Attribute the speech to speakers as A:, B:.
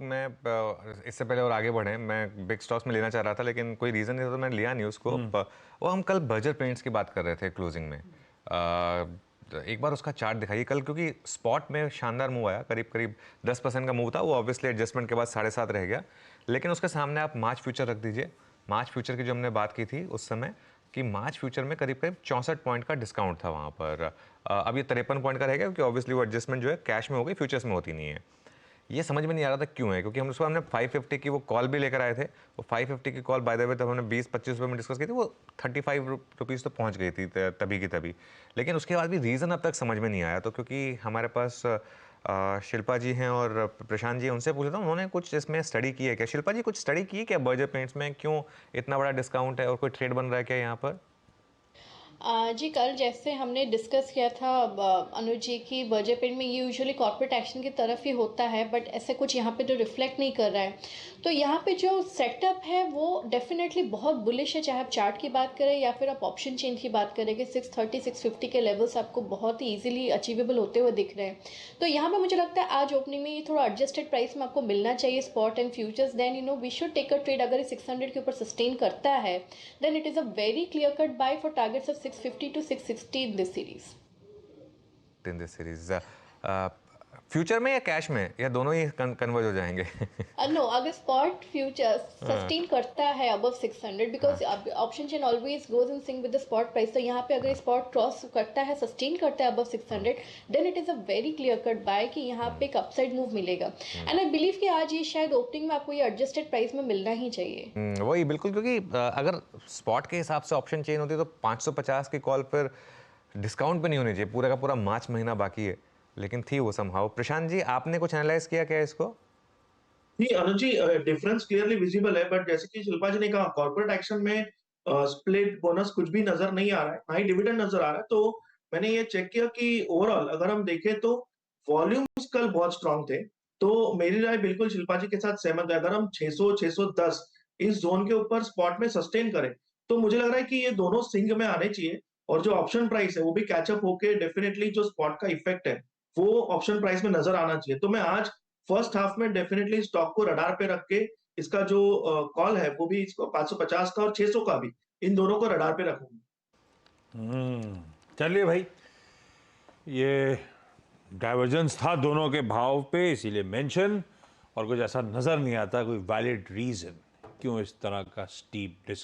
A: मैं इससे पहले और आगे बढ़े, मैं बिग स्टॉक्स में लेना चाह रहा था लेकिन कोई रीज़न नहीं था तो मैंने लिया नहीं उसको। वो हम कल बर्जर पेंट्स की बात कर रहे थे क्लोजिंग में। तो एक बार उसका चार्ट दिखाइए कल, क्योंकि स्पॉट में शानदार मूव आया, करीब करीब 10% का मूव था। वो ऑब्वियसली एडजस्टमेंट के बाद 7.5 रह गया, लेकिन उसके सामने आप मार्च फ्यूचर रख दीजिए। मार्च फ्यूचर की जो हमने बात की थी उस समय कि मार्च फ्यूचर में करीब करीब 64 पॉइंट का डिस्काउंट था वहाँ पर। अब ये 53 पॉइंट का रहेगा, क्योंकि ऑब्वियसली वो एडजस्टमेंट जो है कैश में हो गई, फ्यूचर्स में होती नहीं है। ये समझ में नहीं आ रहा था क्यों है, क्योंकि हम उसको हमने 550 की वो कॉल भी लेकर आए थे। वो 550 की कॉल बाय द वे तब हमने 20-25 रुपये में डिस्कस की थी, वो 35 रुपीज़ तो पहुंच गई थी तभी की तभी। लेकिन उसके बाद भी रीज़न अब तक समझ में नहीं आया। तो क्योंकि हमारे पास शिल्पा जी हैं और प्रशांत जी हैं, उनसे पूछा था उन्होंने कुछ इसमें स्टडी की है क्या? शिल्पा जी कुछ स्टडी की है क्या बर्जर पेंट्स में, क्यों इतना बड़ा डिस्काउंट है और कोई ट्रेड बन रहा है क्या यहाँ पर?
B: जी कल जैसे हमने डिस्कस किया था अनुज जी की बर्जर पेंट में ये यूजुअली कॉर्पोरेट एक्शन की तरफ ही होता है, बट ऐसे कुछ यहाँ पे जो रिफ्लेक्ट नहीं कर रहा है। तो यहाँ पे जो सेटअप है वो डेफिनेटली बहुत बुलिश है, चाहे आप चार्ट की बात करें या फिर आप ऑप्शन चेंज की बात करें कि 630-650 के लेवल्स आपको बहुत ही इजीली अचीवेबल होते हुए दिख रहे हैं। तो यहाँ पे मुझे लगता है आज ओपनिंग में ये थोड़ा एडजस्टेड प्राइस में आपको मिलना चाहिए spot and futures. Then we should take a trade. अगर ये 600 के ऊपर सस्टेन करता है then it is a very clear cut buy for targets of 650 to 660 in this series.
A: In this series future में या कैश में, या दोनों ही कन्वर्ज हो जाएंगे?
B: No, अगर spot future
A: हाँ,
B: sustain करता है above 600 because
A: हाँ।
B: option chain always goes in sync with the spot price, तो यहाँ पे अगर spot cross करता है, sustain करता है above 600, then it is a very clear cut buy कि यहाँ पे एक upside move मिलेगा। And I believe कि आज ये शायद opening में आपको ये adjusted price में मिलना ही चाहिए।
A: वही बिल्कुल, क्योंकि अगर स्पॉट के हिसाब से ऑप्शन चेन होती तो 550 की कॉल पर डिस्काउंट पे नहीं होनी चाहिए। पूरा का पूरा मार्च महीना बाकी है, लेकिन थी वो समहाउ। प्रशांत जी, आपने कुछ एनालाइज किया क्या इसको?
C: जी, अनुज जी, डिफरेंस क्लियरली विजिबल है, बट जैसे कि शिल्पा जी ने कहा, कॉर्पोरेट एक्शन में स्प्लिट बोनस कुछ भी नजर नहीं आ रहा है, ना ही डिविडेंड नजर आ रहा है। तो मैंने ये चेक किया कि ओवरऑल अगर हम देखें तो वॉल्यूम्स कल बहुत स्ट्रांग थे। तो मेरी राय बिल्कुल शिल्पा जी के साथ सहमत है। अगर हम 600 610 इस जोन के ऊपर स्पॉट में सस्टेन करें, तो मुझे लग रहा है कि ये दोनों सिंक में आने चाहिए, और जो ऑप्शन प्राइस है वो भी कैचअप होके डेफिनेटली जो स्पॉट का इफेक्ट है वो ऑप्शन प्राइस में नजर आना चाहिए। तो मैं आज फर्स्ट हाफ में डेफिनेटली स्टॉक को रडार पे रख के इसका जो कॉल है वो भी इसको 550 का और 600 का भी, इन दोनों को रडार पे रखूंगा।
D: चलिए भाई, ये डाइवर्जेंस था दोनों के भाव पे, इसीलिए मेंशन, और कुछ ऐसा नज़र नहीं आता कोई वैलिड रीज़न क्यों इस तरह का स्टीप